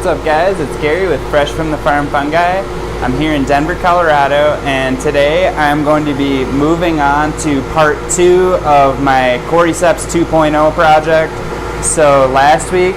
What's up guys, it's Gary with Fresh from the Farm Fungi. I'm here in Denver, Colorado, and today I'm going to be moving on to part 2 of my cordyceps 2.0 project. So last week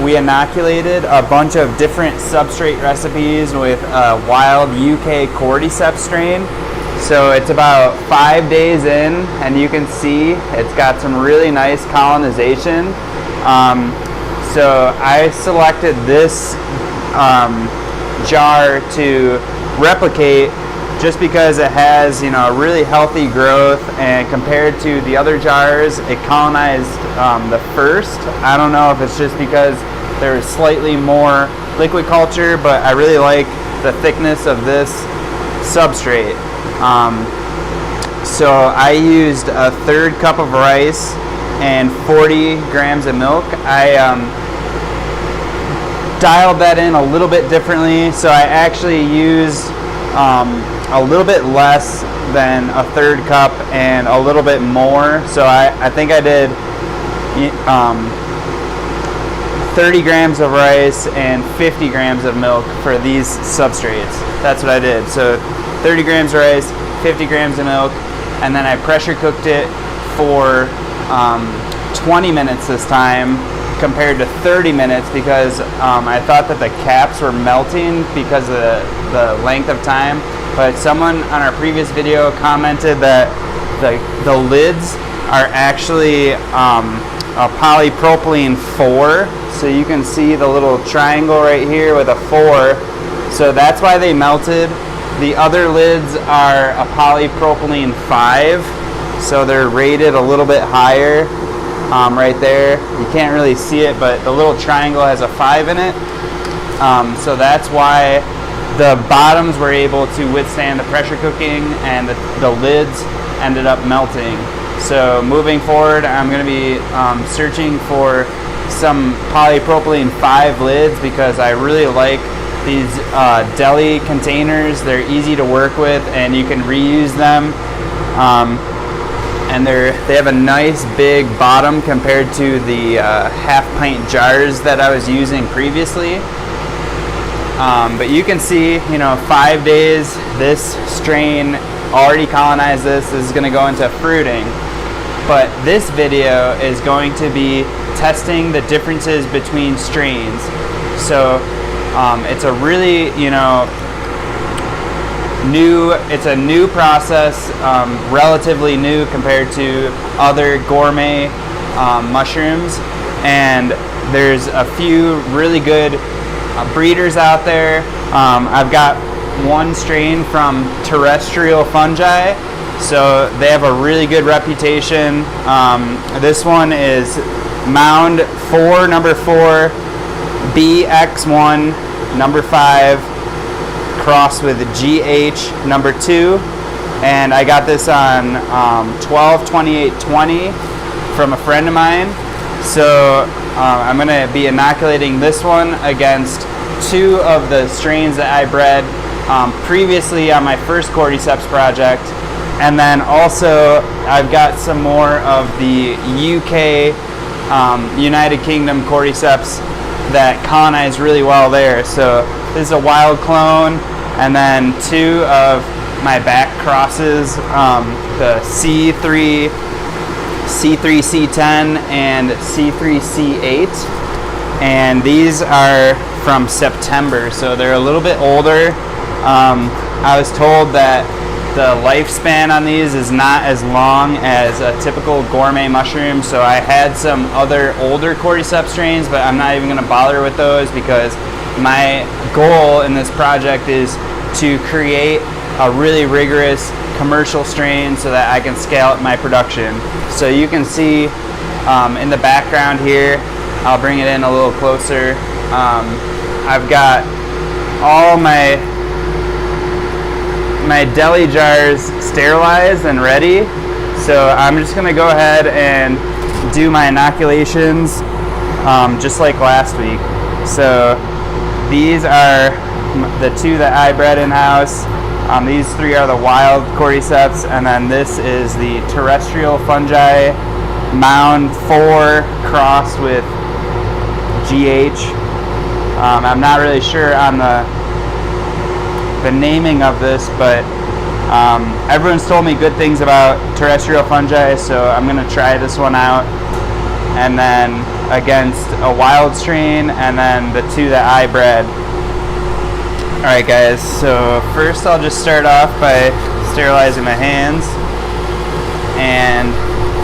we inoculated a bunch of different substrate recipes with a wild UK cordyceps strain. So it's about 5 days in, and you can see it's got some really nice colonization. So I selected this jar to replicate just because it has, a really healthy growth, and compared to the other jars, it colonized the first. I don't know if it's just because there's slightly more liquid culture, but I really like the thickness of this substrate. So I used a 1/3 cup of rice and 40 grams of milk. I dialed that in a little bit differently, so I actually used a little bit less than a 1/3 cup and a little bit more. So I think I did 30 grams of rice and 50 grams of milk for these substrates. That's what I did. So 30 grams of rice, 50 grams of milk, and then I pressure cooked it for 20 minutes this time compared to 30 minutes because I thought that the caps were melting because of the length of time. But someone on our previous video commented that the lids are actually a polypropylene 4. So you can see the little triangle right here with a 4. So that's why they melted. The other lids are a polypropylene 5. So they're rated a little bit higher. Right there, you can't really see it, but the little triangle has a 5 in it. So that's why the bottoms were able to withstand the pressure cooking, and the lids ended up melting. So moving forward, I'm going to be searching for some polypropylene 5 lids because I really like these deli containers. They're easy to work with, and you can reuse them. And they have a nice big bottom compared to the half-pint jars that I was using previously. But you can see, 5 days, this strain already colonized this. This is going to go into fruiting. But this video is going to be testing the differences between strains. So it's a really, it's a new process, relatively new compared to other gourmet mushrooms, and there's a few really good breeders out there. I've got one strain from terrestrial fungi, so they have a really good reputation. This one is Mound 4, number 4, BX1, number 5, crossed with GH number 2, and I got this on 12/28/20 from a friend of mine. So I'm going to be inoculating this one against 2 of the strains that I bred previously on my first cordyceps project, and then also I've got some more of the UK United Kingdom cordyceps that colonize really well there. So this is a wild clone, and then 2 of my back crosses, the C3C10 and C3C8, and these are from September, so they're a little bit older. I was told that the lifespan on these is not as long as a typical gourmet mushroom, so I had some other older cordyceps strains, but I'm not even going to bother with those because my goal in this project is to create a really rigorous commercial strain so that I can scale up my production. So you can see in the background here, I'll bring it in a little closer. I've got all my deli jars sterilized and ready. So I'm just going to go ahead and do my inoculations just like last week. So these are the 2 that I bred in-house. These 3 are the wild cordyceps, and then this is the terrestrial fungi Mound 4 crossed with GH. I'm not really sure on the naming of this, but everyone's told me good things about terrestrial fungi, so I'm going to try this one out. And then against a wild strain, and then the two that I bred. Alright guys, so first I'll just start off by sterilizing my hands. And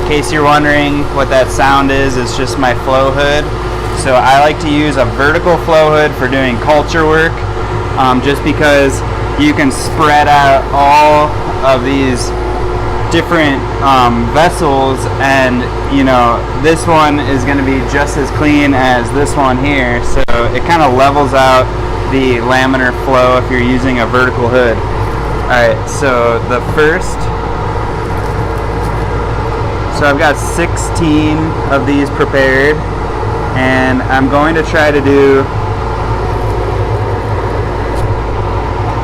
in case you're wondering what that sound is, it's just my flow hood. So I like to use a vertical flow hood for doing culture work, just because you can spread out all of these different vessels, and you know, this one is going to be just as clean as this one here, so it kind of levels out the laminar flow if you're using a vertical hood. Alright, so the first, so I've got 16 of these prepared, and I'm going to try to do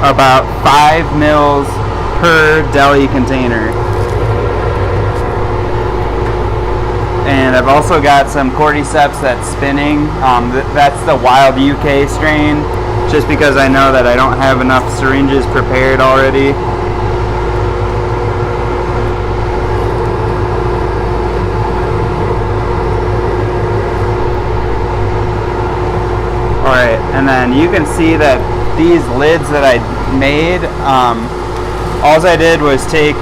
about 5 mils per deli container. And I've also got some cordyceps that's spinning. That's the wild UK strain, just because I know that I don't have enough syringes prepared already. Alright, and then you can see that these lids that I made, all I did was take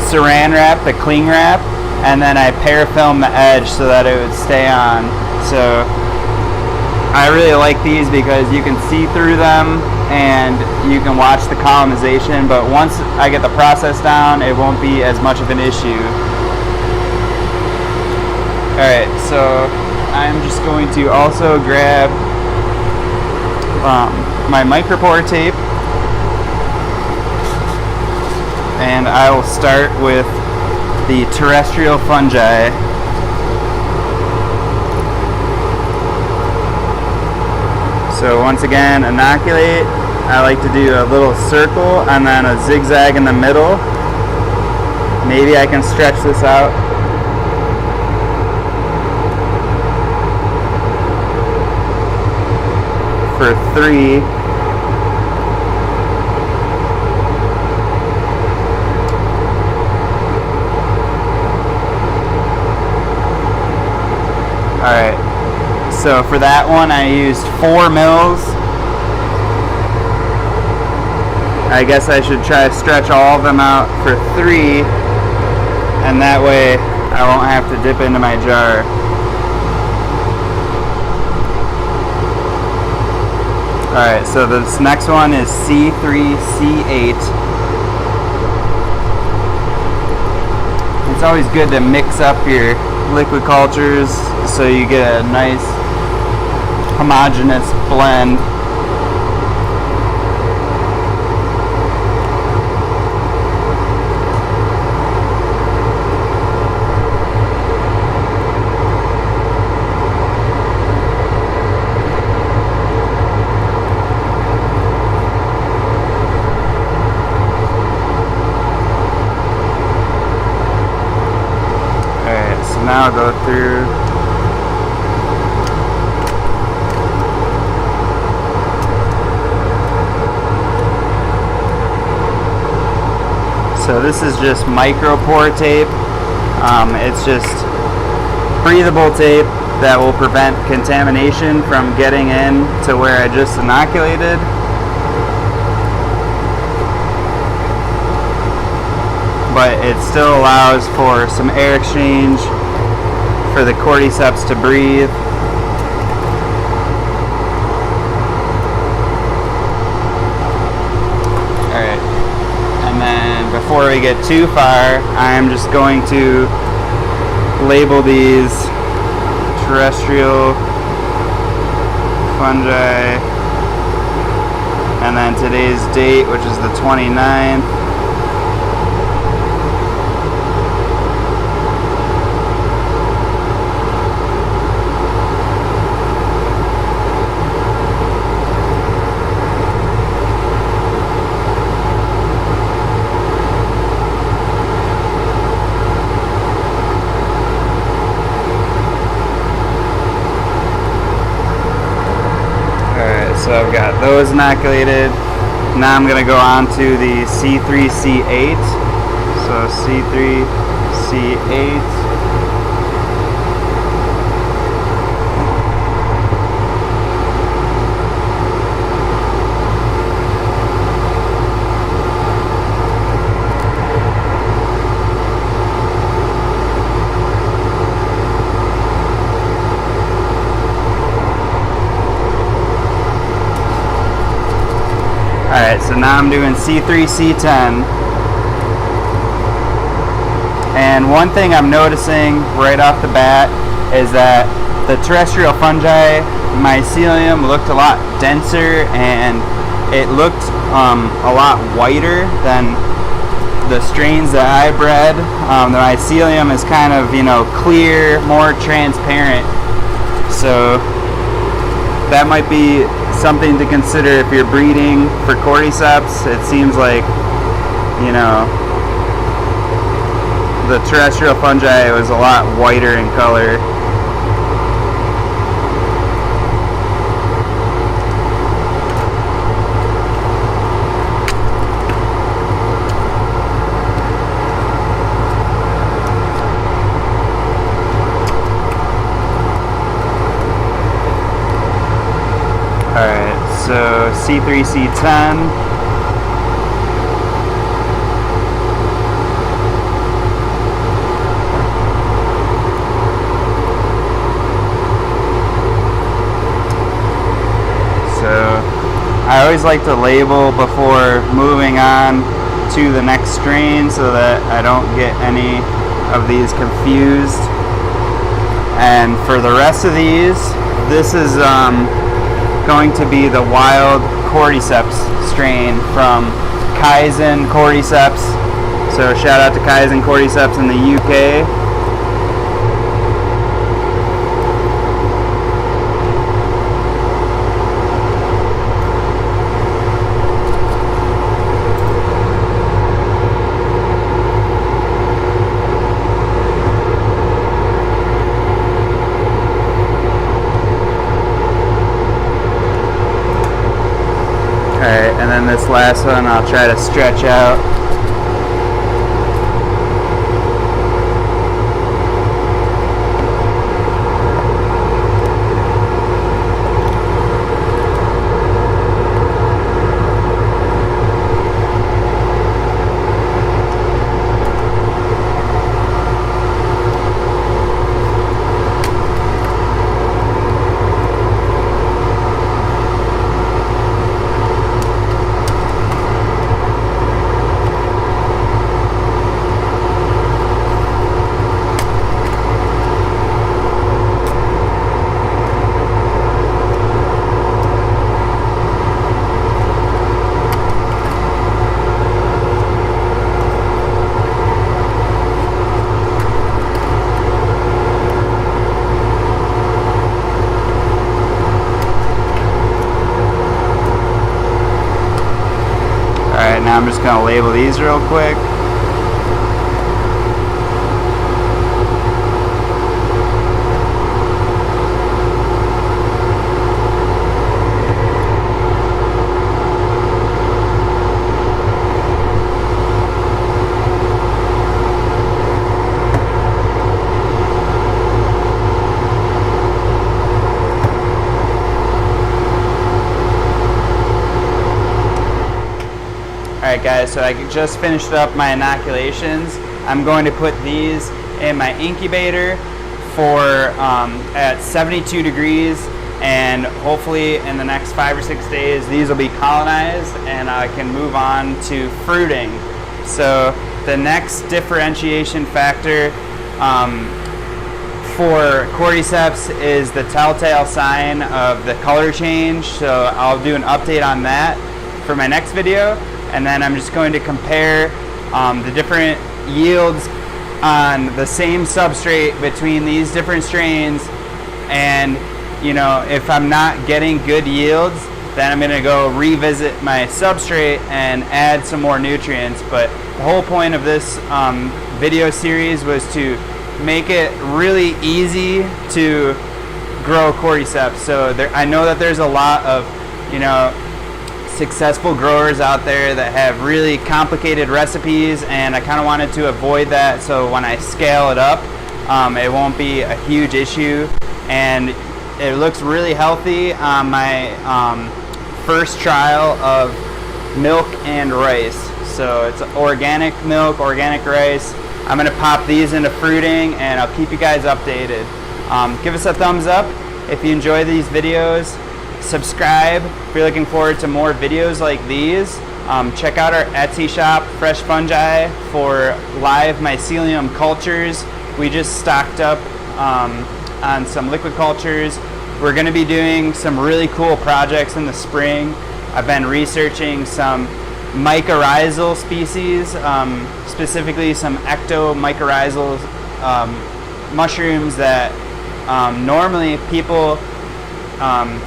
saran wrap, the cling wrap, and then I parafilmed the edge so that it would stay on. So I really like these because you can see through them and you can watch the colonization, but once I get the process down, it won't be as much of an issue. Alright, so I'm just going to also grab my micropore tape, and I will start with the terrestrial fungi. So once again, inoculate. I like to do a little circle and then a zigzag in the middle. Maybe I can stretch this out. For 3. Alright, so for that one I used 4 mils. I guess I should try to stretch all of them out for 3, and that way I won't have to dip into my jar. Alright, so this next one is C3C8. It's always good to mix up your liquid cultures so you get a nice homogeneous blend. Now I'll go through. So this is just micropore tape. It's just breathable tape that will prevent contamination from getting in to where I just inoculated. But it still allows for some air exchange for the cordyceps to breathe. Alright, and then before we get too far, I'm just going to label these terrestrial fungi, and then today's date, which is the 29th. So I've got those inoculated. Now I'm going to go on to the C3C8. So C3C8. Alright, so now I'm doing C3C10. And one thing I'm noticing right off the bat is that the terrestrial fungi mycelium looked a lot denser, and it looked a lot whiter than the strains that I bred. The mycelium is kind of, clear, more transparent. So that might be something to consider if you're breeding for cordyceps. It seems like, the terrestrial fungi was a lot whiter in color. Alright, so C3C10. So I always like to label before moving on to the next strain so that I don't get any of these confused. And for the rest of these, this is going to be the wild cordyceps strain from Kaizen Cordyceps. So shout out to Kaizen Cordyceps in the UK. Alright, and then this last one I'll try to stretch out. Alright, now I'm just going to label these real quick. Alright guys, so I just finished up my inoculations. I'm going to put these in my incubator for at 72 degrees, and hopefully in the next 5 or 6 days these will be colonized and I can move on to fruiting. So the next differentiation factor for cordyceps is the telltale sign of the color change. So I'll do an update on that for my next video. And then I'm just going to compare the different yields on the same substrate between these different strains. And if I'm not getting good yields, then I'm going to go revisit my substrate and add some more nutrients. But the whole point of this video series was to make it really easy to grow cordyceps. So I know that there's a lot of you know, successful growers out there that have really complicated recipes, and I kind of wanted to avoid that, so when I scale it up, it won't be a huge issue. And it looks really healthy on my first trial of milk and rice. So it's organic milk, organic rice. I'm gonna pop these into fruiting, and I'll keep you guys updated. Give us a thumbs up if you enjoy these videos. Subscribe if you're looking forward to more videos like these. Check out our Etsy shop, Fresh Fungi, for live mycelium cultures. We just stocked up on some liquid cultures. We're going to be doing some really cool projects in the spring. I've been researching some mycorrhizal species, specifically some ectomycorrhizal mushrooms that normally people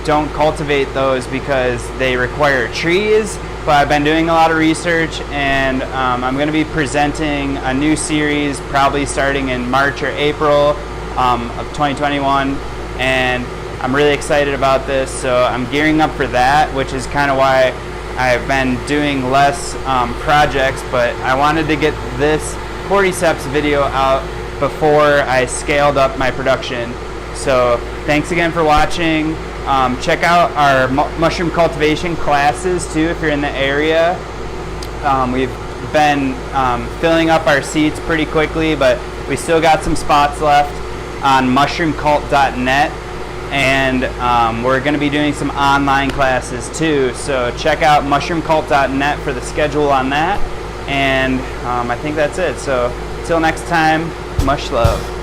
don't cultivate those because they require trees, but I've been doing a lot of research, and I'm going to be presenting a new series probably starting in March or April of 2021, and I'm really excited about this, so I'm gearing up for that, which is kind of why I've been doing less projects, but I wanted to get this cordyceps video out before I scaled up my production. So thanks again for watching. Check out our mushroom cultivation classes too if you're in the area. We've been filling up our seats pretty quickly, but we still got some spots left on mushroomcult.net, and we're going to be doing some online classes too. So check out mushroomcult.net for the schedule on that, and I think that's it. So till next time, much love.